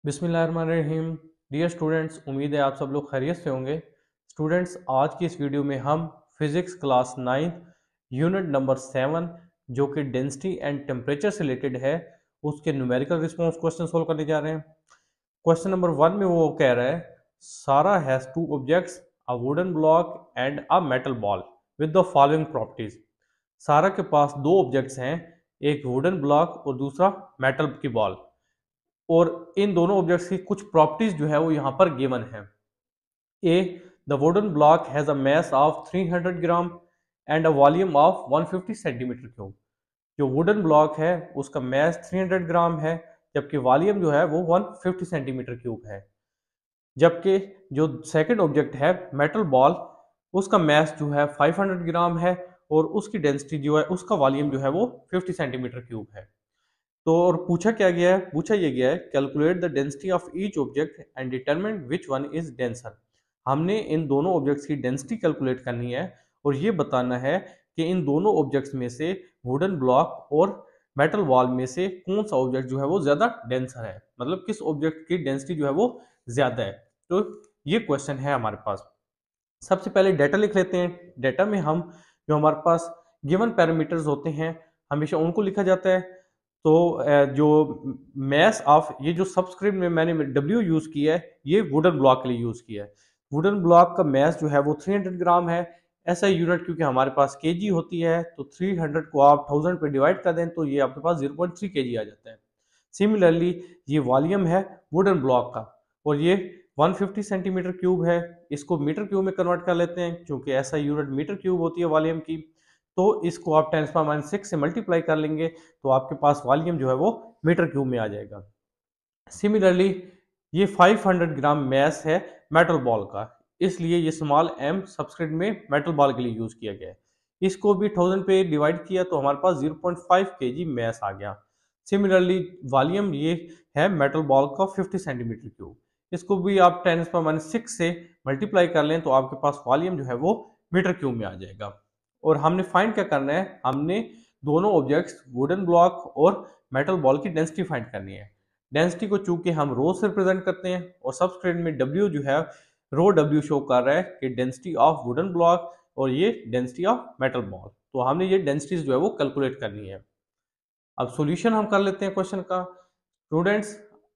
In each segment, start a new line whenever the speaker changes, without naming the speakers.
बिस्मिल्लाहिर्रहमानिर्रहीम। Dear students, उम्मीद है आप सब लोग खैरियत से होंगे। स्टूडेंट्स, आज की इस वीडियो में हम फिजिक्स क्लास 9 यूनिट नंबर 7 जो कि डेंसिटी एंड टेम्परेचर से रिलेटेड है, उसके न्यूमेरिकल रिस्पॉन्स क्वेश्चन सोल्व करने जा रहे हैं। क्वेश्चन नंबर 1 में वो कह रहा है, सारा has two objects, a wooden block and a metal ball with the following properties. सारा के पास दो ऑब्जेक्ट्स हैं, एक वुडन ब्लॉक और दूसरा मेटल की बॉल, और इन दोनों ऑब्जेक्ट्स की कुछ प्रॉपर्टीज जो है वो यहाँ पर गिवन है। A, the wooden block has a mass of 300 gram and a volume of 150 centimetre cube. जो वुडन ब्लॉक है उसका मास 300 ग्राम है, जबकि वॉल्यूम जो है वो 150 सेंटीमीटर क्यूब है। जबकि जो सेकंड ऑब्जेक्ट है मेटल बॉल, उसका मास जो है 500 ग्राम है और उसकी डेंसिटी जो है, उसका वॉल्यूम जो है वो 50 सेंटीमीटर क्यूब है। तो और पूछा क्या गया है, पूछा ये गया है calculate the density of each object and determine which one is denser. हमने इन दोनों ऑब्जेक्ट्स की डेंसिटी कैलकुलेट करनी है और ये बताना है कि इन दोनों ऑब्जेक्ट्स में से वुडन ब्लॉक और मेटल वॉल में से कौन सा ऑब्जेक्ट जो है वो ज्यादा डेंसर है, मतलब किस ऑब्जेक्ट की डेंसिटी जो है वो ज्यादा है। तो ये क्वेश्चन है हमारे पास। सबसे पहले डेटा लिख लेते हैं। डेटा में हम जो हमारे पास गिवन पैरामीटर्स होते हैं हमेशा उनको लिखा जाता है। तो जो मैस ऑफ, ये जो सबस्क्रिप्ट में मैंने W यूज किया है, ये वुडन ब्लॉक के लिए यूज किया है। वुडन ब्लॉक का मैस जो है वो 300 ग्राम है। ऐसा यूनिट क्योंकि हमारे पास केजी होती है, तो 300 को आप 1000 पे डिवाइड कर दें तो ये आपके पास 0.3 केजी आ जाता है। सिमिलरली ये वॉल्यूम है वुडन ब्लॉक का, और ये 150 सेंटीमीटर क्यूब है। इसको मीटर क्यूब में कन्वर्ट कर लेते हैं, क्योंकि ऐसा यूनिट मीटर क्यूब होती है वॉल्यूम की। तो इसको आप 10⁻⁶ से मल्टीप्लाई कर लेंगे तो आपके पास वॉल्यूम जो है वो मीटर क्यूब में आ जाएगा। सिमिलरली ये 500 ग्राम मैस है मेटल बॉल का, इसलिए ये स्मॉल m सबस्क्रिप्ट में मेटल बॉल के लिए यूज किया गया है। इसको भी 1000 पे डिवाइड किया तो हमारे पास 0.5 केजी मैस आ गया। सिमिलरली वॉल्यूम ये है मेटल बॉल का 50 सेंटीमीटर क्यूब, इसको भी आप 10⁻⁶ से मल्टीप्लाई कर लें तो आपके पास वॉल्यूम जो है वो मीटर क्यूब में आ जाएगा। और हमने फाइंड क्या करना है, हमने दोनों ऑब्जेक्ट्स वुडन ब्लॉक और मेटल बॉल की डेंसिटी फाइंड करनी है। डेंसिटी को चूंकि हम रो से रिप्रेजेंट करते हैं और सबस्क्रिप्ट में W जो है रो W शो कर रहा है कि डेंसिटी ऑफ वुडन ब्लॉक और ये डेंसिटी ऑफ मेटल बॉल, तो हमने ये डेंसिटीज जो है वो कैलकुलेट करनी है। अब सॉल्यूशन हम कर लेते हैं क्वेश्चन का। स्टूडेंट्स,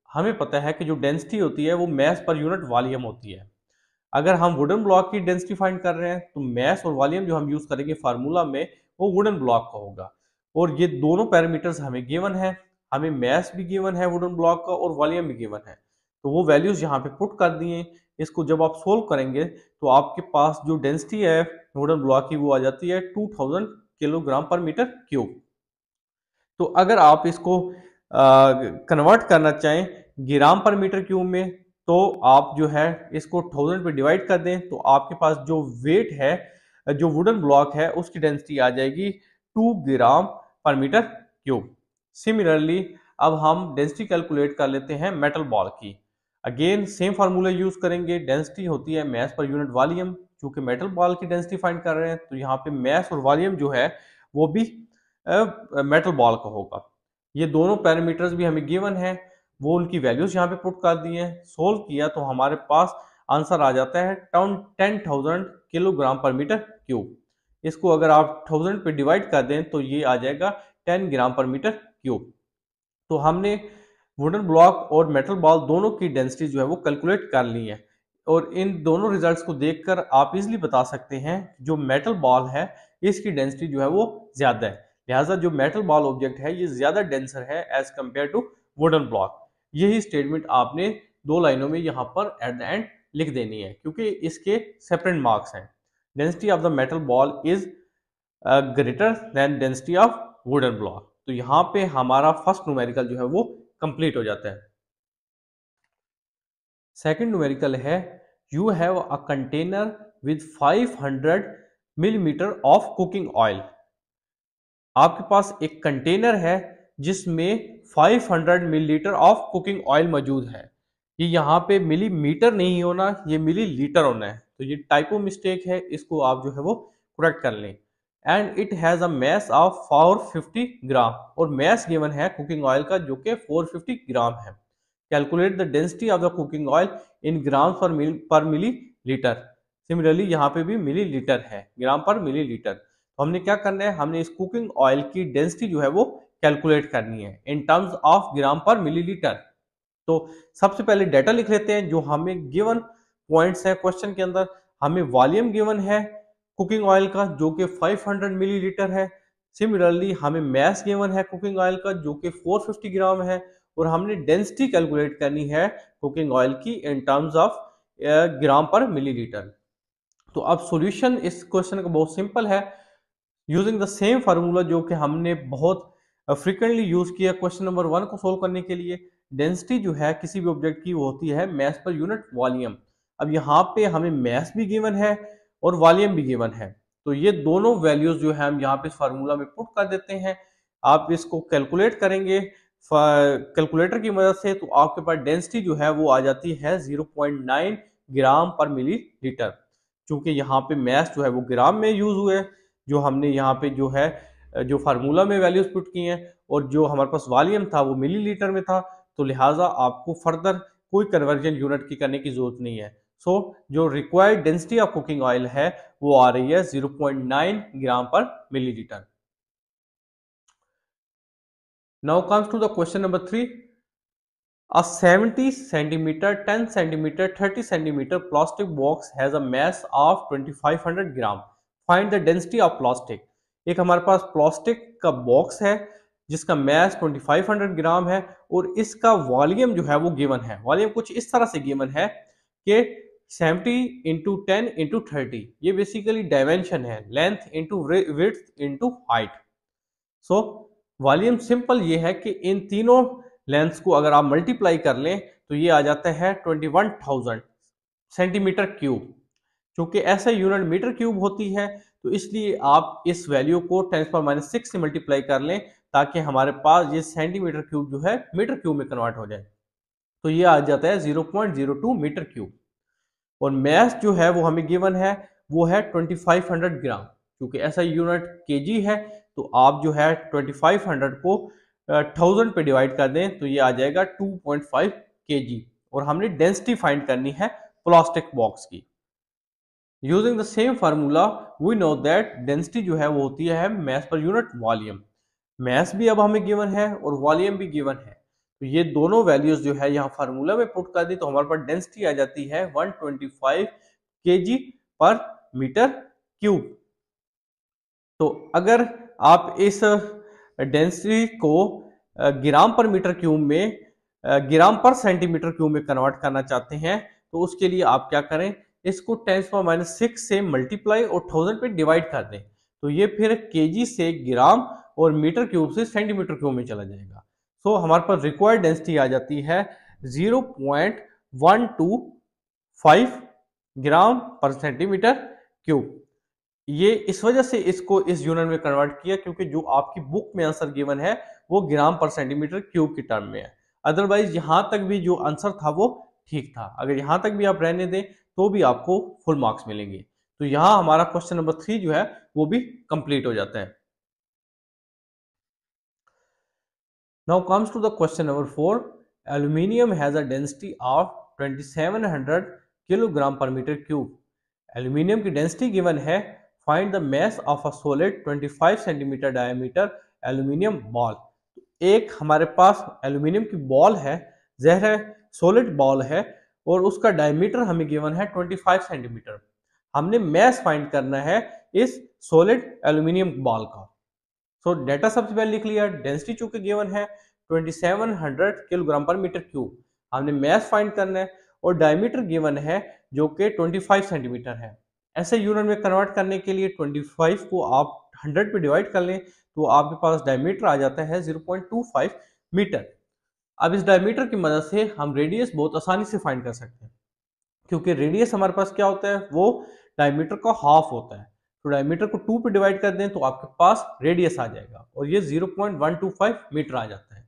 हमें पता है कि जो डेंसिटी होती है वो मास पर यूनिट वॉल्यूम होती है। अगर हम वुडन ब्लॉक की डेंसिटी फाइंड कर रहे हैं तो मास और वॉल्यूम जो हम यूज करेंगे फार्मूला में वो वुडन ब्लॉक का होगा। और ये दोनों पैरामीटर्स हमें गिवन है, हमें मास भी गिवन है वुडन ब्लॉक का और वॉल्यूम भी गिवन है, तो वो वैल्यूज यहाँ पे पुट कर दिए। इसको जब आप सोल्व करेंगे तो आपके पास जो डेंसिटी है वुडन ब्लॉक की वो आ जाती है 2000 किलोग्राम पर मीटर क्यूब। तो अगर आप इसको कन्वर्ट करना चाहें ग्राम पर मीटर क्यूब में, तो आप जो है इसको 1000 पे डिवाइड कर दें तो आपके पास जो वेट है, जो वुडन ब्लॉक है, उसकी डेंसिटी आ जाएगी 2 ग्राम पर मीटर क्यूब। सिमिलरली अब हम डेंसिटी कैलकुलेट कर लेते हैं मेटल बॉल की। अगेन सेम फार्मूला यूज करेंगे। डेंसिटी होती है मास पर यूनिट वॉल्यूम, चूंकि मेटल बॉल की डेंसिटी फाइंड कर रहे हैं तो यहाँ पे मास और वॉल्यूम जो है वो भी मेटल बॉल का होगा। ये दोनों पैरामीटर्स भी हमें गिवन है, वो उनकी वैल्यूज यहाँ पे पुट कर दी हैं। सोल्व किया तो हमारे पास आंसर आ जाता है 10,000 किलोग्राम पर मीटर क्यूब। इसको अगर आप 1000 पे डिवाइड कर दें तो ये आ जाएगा 10 ग्राम पर मीटर क्यूब। तो हमने वुडन ब्लॉक और मेटल बॉल दोनों की डेंसिटी जो है वो कैलकुलेट कर ली है, और इन दोनों रिजल्ट्स को देखकर आप इजीली बता सकते हैं जो मेटल बॉल है इसकी डेंसिटी जो है वो ज्यादा है। लिहाजा जो मेटल बॉल ऑब्जेक्ट है ये ज्यादा डेंसर है as compared to wooden block. यही स्टेटमेंट आपने दो लाइनों में यहाँ पर एट द एंड लिख देनी है, क्योंकि इसके सेपरेट मार्क्स हैं। Density of the metal ball is greater than density of wooden block. तो यहाँ पे हमारा फर्स्ट न्यूमेरिकल जो है वो कंप्लीट हो जाता है। सेकंड न्यूमेरिकल है, you have a container with 500 millimetre of cooking oil. आपके पास एक कंटेनर है जिसमें 500 मिलीलीटर ऑफ कुकिंग ऑयल मौजूद है। ये यहाँ पे मिलीमीटर नहीं होना, ये मिलीलीटर होना है, तो ये टाइपो मिस्टेक है, इसको आप जो है वो करेक्ट कर लें। And it has a mass of 450 gram, और मैस गिवन है कुकिंग ऑयल का जो कि 450 ग्राम है। Calculate the density of the cooking oil in gram per millilitre. Similarly यहाँ पे भी मिलीलीटर है, ग्राम पर मिलीलीटर। तो हमने क्या करना है, हमने इस कुकिंग ऑयल की डेंसिटी जो है वो कैलकुलेट करनी है in terms of gram per millilitre. तो सबसे पहले डाटा लिख लेते हैं जो हमें गिवन पॉइंट्स है क्वेश्चन के अंदर। हमें वॉल्यूम गिवन है कुकिंग ऑयल का जो कि 500 मिलीलीटर है। सिमिलरली हमें मैस गिवन है कुकिंग ऑयल का जो कि 450 ग्राम है, और हमने डेंसिटी कैलकुलेट करनी है कुकिंग ऑयल की in terms of gram per millilitre. तो अब सॉल्यूशन इस क्वेश्चन का बहुत सिंपल है। यूजिंग द सेम फार्मूला जो कि हमने बहुत फ्रिक्वेंटली यूज किया क्वेश्चन नंबर 1 को सोल्व करने के लिए। डेंसिटी जो है किसी भी ऑब्जेक्ट की वो होती है मैस पर यूनिट वॉल्यूम। अब यहाँ पे हमें मैस भी गिवन है और वॉल्यूम भी गिवन है, तो ये दोनों वैल्यूज जो है हम यहाँ पे इस फार्मूला में पुट कर देते हैं। आप इसको कैलकुलेट करेंगे कैलकुलेटर की मदद से, तो आपके पास डेंसिटी जो है वो आ जाती है 0.9 ग्राम पर मिलीलीटर। क्योंकि यहाँ पे मैस जो है वो ग्राम में यूज हुए, जो हमने यहाँ पे जो है जो फार्मूला में वैल्यूज पुट की हैं, और जो हमारे पास वॉल्यूम था वो मिलीलीटर में था, तो लिहाजा आपको फर्दर कोई कन्वर्जन यूनिट की करने की जरूरत नहीं है। सो जो required density of cooking oil है वो आ रही है 0.9 gram per millilitre. Now comes to the question number 3। A 70 centimeter, 10 centimeter, 30 centimeter plastic box has a mass of 2500 gram. Find the density of plastic. एक हमारे पास plastic का box है जिसका मैस 2500 ग्राम है, और इसका वॉल्यूम जो है वो गिवन है। वॉल्यूम कुछ इस तरह से गिवन है कि 70 इंटू 10 इंटू 30, ये बेसिकली डायमेंशन है, length into width into height. So volume simple ये है कि इन तीनों लेंथ को अगर आप मल्टीप्लाई कर लें तो ये आ जाता है 21,000 सेंटीमीटर क्यूब। क्योंकि ऐसा यूनिट मीटर क्यूब होती है, तो इसलिए आप इस वैल्यू को 10⁻⁶ से मल्टीप्लाई कर लें ताकि हमारे पास ये सेंटीमीटर क्यूब जो है मीटर क्यूब में कन्वर्ट हो जाए। तो ये आ जाता है 0.02 मीटर क्यूब। और मैस जो है वो हमें गिवन है वो है 2500 ग्राम। क्योंकि ऐसा यूनिट केजी है, तो आप जो है 2500 को 1000 पे डिवाइड कर दें तो ये आ जाएगा 2.5 केजी। और हमने डेंसिटी फाइंड करनी है प्लास्टिक बॉक्स की। Using the same formula we know that density जो है वो होती है mess per unit volume. Mess भी अब हमें गिवन है और वॉल्यूम भी गिवन है, तो ये दोनों वैल्यूज जो है यहाँ फार्मूला में पुट कर दी तो हमारे पास डेंसिटी आ जाती है 125 केजी पर मीटर क्यूब। तो अगर आप इस डेंसिटी को ग्राम पर मीटर क्यूब में ग्राम पर सेंटीमीटर क्यूब में कन्वर्ट करना चाहते हैं, तो उसके लिए आप क्या करें, इसको 10⁻⁶ से मल्टीप्लाई और 1000 पे डिवाइड कर दें, तो ये फिर केजी से ग्राम और मीटर क्यूब से सेंटीमीटर क्यूब में चला जाएगा। सो हमारे पास रिक्वायर्ड डेंसिटी आ जाती है 0.125 ग्राम पर सेंटीमीटर क्यूब। ये इस वजह से इसको इस यूनिट में कन्वर्ट किया क्योंकि जो आपकी बुक में आंसर गिवन है वो ग्राम पर सेंटीमीटर क्यूब की टर्म में है। अदरवाइज यहां तक भी जो आंसर था वो ठीक था, अगर यहां तक भी आप रहने दें तो भी आपको फुल मार्क्स मिलेंगे। तो यहां हमारा क्वेश्चन नंबर 3 जो है वो भी कंप्लीट हो जाता है। Now comes to the question number 4। Aluminium has a density of 2700 kilogram per metre cube. Aluminium की डेंसिटी गिवन है, find the mass of a solid 25 centimetre diameter aluminium ball. एक हमारे पास एल्यूमिनियम की बॉल है, जहर सॉलिड बॉल है, और उसका डायमीटर हमें गिवन है 25 सेंटीमीटर। हमने मैस फाइंड करना है इस सॉलिड एल्यूमिनियम बॉल का। सो डेटा सबसे पहले लिख लिया, डेंसिटी चूंकि गिवन है 2700 किलोग्राम पर मीटर क्यूब, हमने मैस फाइंड करना है, और डायमीटर गिवन है जो कि 25 सेंटीमीटर है। ऐसे यूनिट में कन्वर्ट करने के लिए 25 को आप 100 पे डिवाइड कर लें तो आपके पास डायमीटर आ जाता है 0.25 मीटर। अब इस डायमीटर की मदद से हम रेडियस बहुत आसानी से फाइंड कर सकते हैं, क्योंकि रेडियस हमारे पास क्या होता है, वो डायमीटर का हाफ होता है। तो डायमीटर को 2 पे डिवाइड कर दें तो आपके पास रेडियस आ जाएगा, और ये 0.125 मीटर आ जाता है।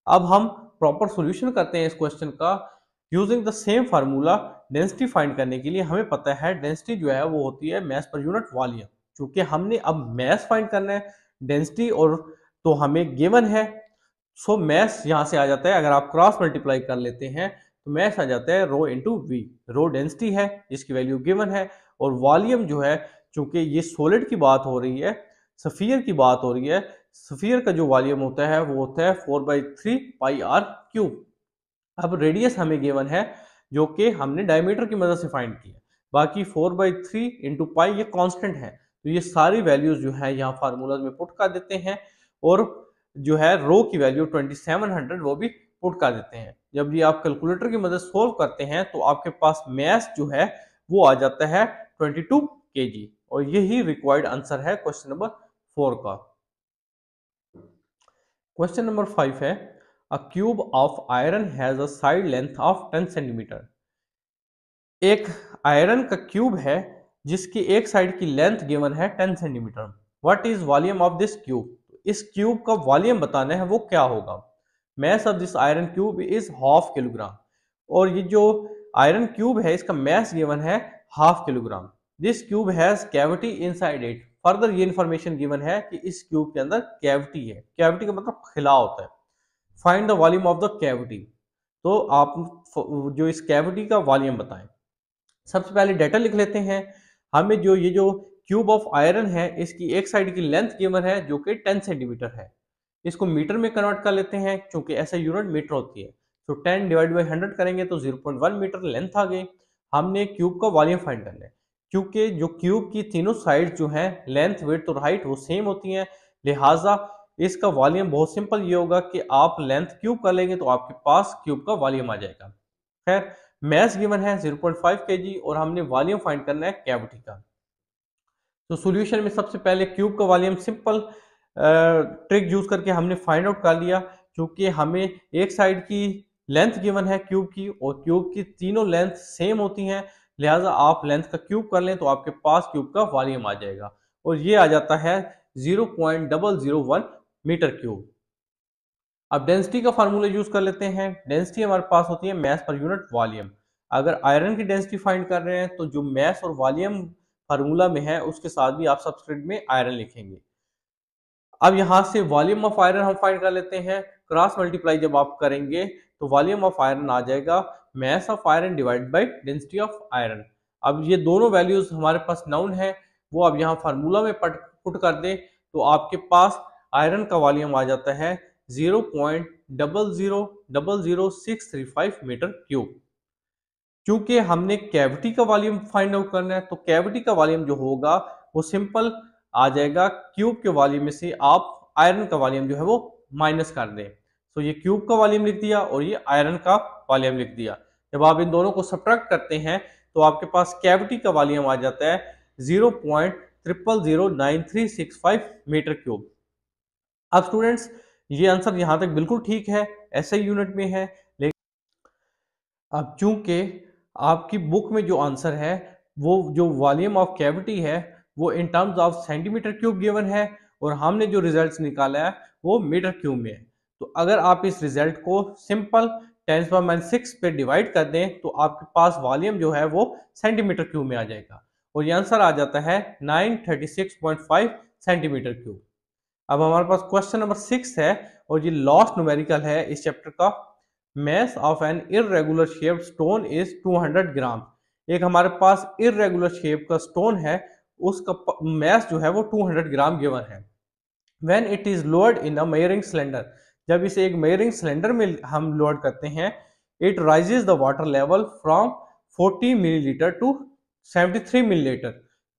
अब हम प्रॉपर सॉल्यूशन करते हैं इस क्वेश्चन का using the same formula. Density find करने के लिए हमें पता है डेंसिटी जो है वो होती है मैस पर यूनिट वॉल्यूम। क्योंकि हमने अब मैस फाइंड करना है, डेंसिटी और तो हमें गिवन है, सो मैस यहाँ से आ जाता है, अगर आप क्रॉस मल्टीप्लाई कर लेते हैं तो मैस आ जाता है rho into we. Rho density है जिसकी वैल्यू गिवन है, और वॉल्यूम जो है, चूंकि ये सॉलिड की बात हो रही है, सफियर की बात हो रही है, सफियर का जो वॉल्यूम होता है वो होता है 4/3 पाई आर क्यूब। अब रेडियस हमें गिवन है जो कि हमने डायमीटर की मदद से फाइंड किया, बाकी 4/3 इंटू पाई ये कांस्टेंट है। तो ये सारी वैल्यूज जो है यहाँ फार्मूलाज में पुट कर देते हैं, और जो है रो की वैल्यू 2700 वो भी पुट कर देते हैं। जब ये आप कैलकुलेटर की मदद सोल्व करते हैं तो आपके पास मैस जो है वो आ जाता है 22 kg, और यही रिक्वायर्ड आंसर है क्वेश्चन नंबर 4 का। क्वेश्चन नंबर 5 है, अ cube of iron has a side length of 10 centimetre. एक आयरन का क्यूब है जिसकी एक साइड की लेंथ गिवन है 10 centimetre. What is volume of this cube? इस क्यूब का वॉल्यूम बताना है वो क्या होगा। Mass of this iron cube is half kilogram, और ये जो आयरन क्यूब है इसका मैस गिवन है half kilogram. This cube has cavity inside it. Further ये इंफॉर्मेशन गिवन है कि इस क्यूब के अंदर कैविटी है। कैविटी का मतलब खिलाव होता है। Find the volume of the cavity. तो आप जो इस कैविटी का वॉल्यूम बताएं। सबसे पहले डेटा लिख लेते हैं। हमें जो ये जो क्यूब ऑफ आयरन है इसकी एक साइड की लेंथ गिवन है जो कि 10 सेंटीमीटर है। इसको मीटर में कन्वर्ट कर लेते हैं क्योंकि ऐसा यूनिट मीटर होती है। तो 10 डिवाइड बाई 100 करेंगे तो 0.1 मीटर लेंथ आ गई। हमने क्यूब का वॉल्यूम फाइंड करना है, क्योंकि जो क्यूब की तीनों साइड जो है लेंथ विड्थ और हाइट वो सेम होती हैं, लिहाजा इसका वॉल्यूम बहुत सिंपल ये होगा कि आप लेंथ क्यूब कर लेंगे तो आपके पास क्यूब का वॉल्यूम आ जाएगा। खैर, मैस गिवन है 0.5 kg और हमने वॉल्यूम फाइंड करना है कैविटी का। तो सॉल्यूशन में सबसे पहले क्यूब का वॉल्यूम सिंपल ट्रिक यूज करके हमने फाइंड आउट कर लिया, क्योंकि हमें एक साइड की लेंथ गिवन है क्यूब की और क्यूब की तीनों लेंथ सेम होती हैं, लिहाजा आप लेंथ का क्यूब कर लें तो आपके पास क्यूब का वॉल्यूम आ जाएगा, और ये आ जाता है 0.001 मीटर क्यूब। अब डेंसिटी का फार्मूला यूज कर लेते हैं। डेंसिटी हमारे पास होती है मैस पर यूनिट वॉल्यूम। अगर आयरन की डेंसिटी फाइंड कर रहे हैं तो जो मैस और वॉल्यूम फार्मूला में है उसके साथ भी आप सबस्क्रिप्ट में आयरन लिखेंगे। अब यहां से वॉल्यूम ऑफ आयरन हम फाइंड कर लेते हैं। क्रॉस मल्टीप्लाई जब आप करेंगे तो वॉल्यूम ऑफ आयरन आ जाएगा mass of iron divide by density of iron. अब ये दोनों वैल्यूज हमारे पास नाउन है, वो अब यहाँ फार्मूला में पुट कर दें तो आपके पास आयरन का वॉल्यूम आ जाता है 0.0000635 मीटर क्यूब। क्योंकि हमने कैविटी का वॉल्यूम फाइंड आउट करना है तो कैविटी का वॉल्यूम जो होगा वो सिंपल आ जाएगा, क्यूब के वॉल्यूम में से आप आयरन का वॉल्यूम जो है वो माइनस कर दें। तो ये क्यूब का वॉल्यूम लिख दिया और ये आयरन का वॉल्यूम लिख दिया। जब आप इन दोनों को सब्ट्रैक्ट करते हैं तो आपके पास कैविटी का वॉल्यूम आ जाता है 0.000935 मीटर क्यूब। अब स्टूडेंट्स, ये आंसर यहां तक बिल्कुल ठीक है, ऐसे यूनिट में है, लेकिन अब चूंकि आपकी बुक में जो आंसर है वो जो वॉल्यूम ऑफ कैविटी है वो in terms of centimetre cube given है, और हमने जो रिजल्ट्स निकाला है वो मीटर क्यूब में है। तो अगर आप इस रिजल्ट को सिंपल 10⁻⁶ पे डिवाइड कर दें तो आपके पास वॉल्यूम जो है वो सेंटीमीटर क्यूब में आ जाएगा, और ये आंसर आ जाता है 936.5 सेंटीमीटर क्यूब। अब हमारे पास क्वेश्चन नंबर 6 है, और ये लास्ट न्यूमेरिकल है इस चैप्टर का। Mass of an irregular shaped stone is 200 gram. एक हमारे पास इररेगुलर शेप का स्टोन है, उसका मैस जो है वो 200 ग्राम गिवन है। When it is lowered in a measuring cylinder, जब इसे एक मेजरिंग सिलेंडर में हम लोड करते हैं, it raises the water level from 40 millilitre to 73 millilitre.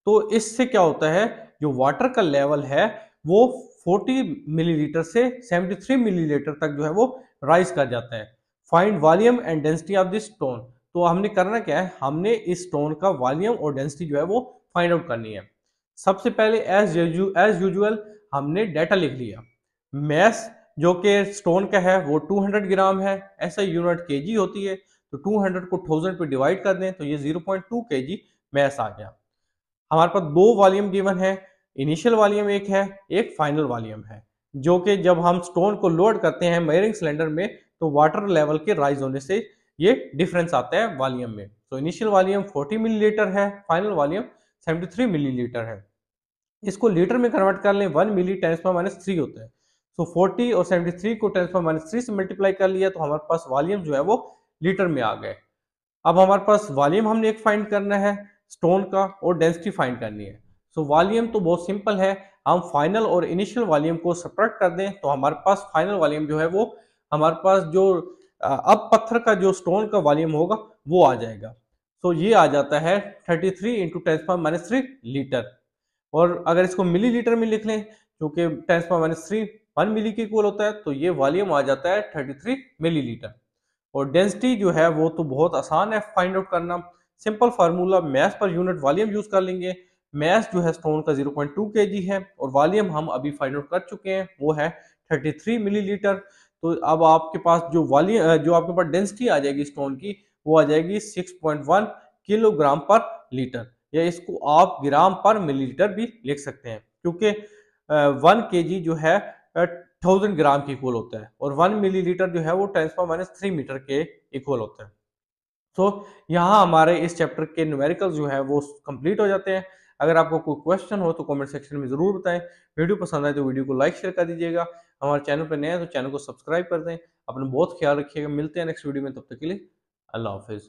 तो इससे क्या होता है, जो वाटर का लेवल है वो 40 मिलीलीटर से 73 मिलीलीटर तक जो है वो राइज कर जाता है। Find volume and density of this stone. तो हमने करना क्या है, हमने इस स्टोन का वॉल्यूम और डेंसिटी जो है वो फाइंड आउट करनी है। सबसे पहले एज यूजुअल हमने डाटा लिख लिया। मैस जो कि स्टोन का है वो 200 ग्राम है, ऐसा यूनिट केजी होती है, तो 200 को 1000 पे डिवाइड कर दें तो ये 0.2 केजी मैस आ गया। हमारे पास दो वॉल्यूम गिवन है, इनिशियल वॉल्यूम एक है, एक फाइनल वॉल्यूम है, जो कि जब हम स्टोन को लोड करते हैं मेजरिंग सिलेंडर में तो वाटर लेवल के राइज होने से ये डिफरेंस आता है वॉल्यूम में। तो इनिशियल वॉल्यूम 40 मिलीलीटर है, फाइनल वॉल्यूम 73 मिलीलीटर है। इसको लीटर में कन्वर्ट कर लें, 1 मिली 10⁻³ होता है। सो 40 और 73 को 10⁻³ से मल्टीप्लाई कर लिया तो हमारे पास वॉल्यूम जो है वो लीटर में आ गए। अब हमारे पास वॉल्यूम हमने एक फाइंड करना है स्टोन का और डेंसिटी फाइंड करनी है। सो वॉल्यूम तो बहुत सिंपल है, हम फाइनल और इनिशियल वॉल्यूम को सब्ट्रैक्ट कर दें तो हमारे पास फाइनल वॉल्यूम जो है वो हमारे पास जो अब पत्थर का जो स्टोन का वॉल्यूम होगा वो आ जाएगा। सो ये आ जाता है 33 इंटू 10⁻³ लीटर। और अगर इसको मिलीलीटर में लिख लें क्योंकि 10⁻³ 1 मिली के इक्वल होता है तो ये वॉल्यूम आ जाता है 33 मिलीलीटर। और डेंसिटी जो है वो तो बहुत आसान है फाइंड आउट करना, simple formula mass per unit volume use कर लेंगे। मैस जो है स्टोन का 0.2 kg है और वॉल्यूम हम अभी फाइंड आउट कर चुके हैं वो है 33 मिलीलीटर। तो अब आपके पास जो वॉल्यूम जो आपके पास डेंसिटी आ जाएगी स्टोन की वो आ जाएगी 6.1 किलोग्राम पर लीटर, या इसको आप ग्राम पर मिलीलीटर भी लिख सकते हैं क्योंकि 1 kg जो है 1000 ग्राम के इक्वल होता है और 1 मिलीलीटर जो है वो 10⁻³ मीटर के इक्वल होता है। तो यहाँ हमारे इस चैप्टर के न्यूमेरिकल जो है वो कंप्लीट हो जाते हैं। अगर आपको कोई क्वेश्चन हो तो कमेंट सेक्शन में ज़रूर बताएं। वीडियो पसंद आए तो वीडियो को लाइक शेयर कर दीजिएगा। हमारे चैनल पर नए हैं तो चैनल को सब्सक्राइब कर दें। अपना बहुत ख्याल रखिएगा, मिलते हैं नेक्स्ट वीडियो में, तब तक के लिए अल्लाह हाफिज़।